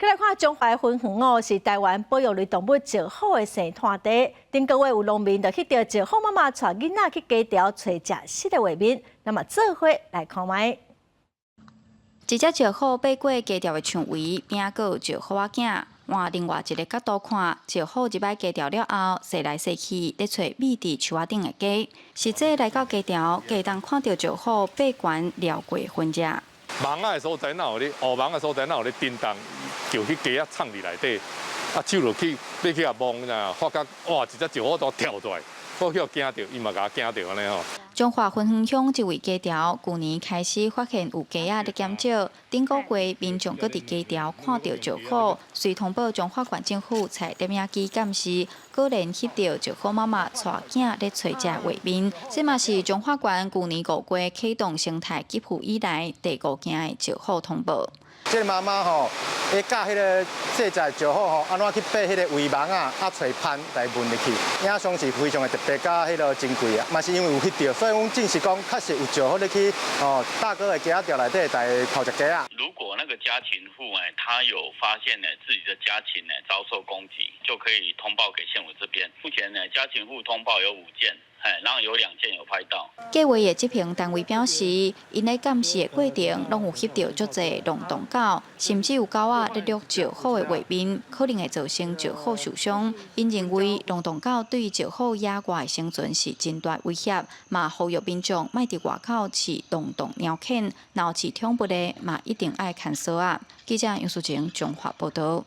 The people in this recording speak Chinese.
再来看中华的分园哦，是台湾保育类动物最好的生态地。顶个月有农民就去钓石虎妈妈带囡仔去街钓找食食的画面，那么做伙来看卖。一只石虎爬过街钓的墙围，边个有石虎仔囝。换另外一个角度看，石虎入来街钓了后，踅来踅去，咧找觅伫树仔顶的鸡。实际来到街钓，加当看到石虎爬悬撩过分只。网仔的所在哪有咧？乌网的所在哪有咧？叮当，就去鸡仔藏伫内底，走落去要去摸呐，发觉哇，一只石虎都跳出来，我去惊到，伊嘛甲我惊到安尼吼。中华分园乡一位街钓，去年开始发现有鸡仔咧减少，顶个月民众搁伫街钓看到石虎，随通报中华县政府采摄影机监视，果然翕到石虎妈妈带囝咧找食画面。这嘛是中华县去年5月启动生态吉普以来第5件的石虎通报。这个妈妈吼，伊教迄个细仔石虎吼，安怎去爬迄个围网啊，找攀来问入去，影像是非常的特别，甲迄个珍贵啊，嘛是因为有翕到，所以讲证实讲确实有石虎咧去大哥的家钓内底来偷食鸡啊。如果那个家禽户他有发现自己的家禽遭受攻击，就可以通报给县委这边。目前家禽户通报有5件。然后有2件有拍到。计划的执行单位表示，因咧监视的过程，拢有翕到足侪龙洞狗，甚至有狗仔咧掠石虎的画面，可能会造成石虎受伤。因认为龙洞狗对石虎野外的生存是真大威胁，嘛呼吁民众莫伫外口饲龙洞鸟犬，若有饲宠物的，嘛一定爱看守啊。记者杨淑晴综合报道。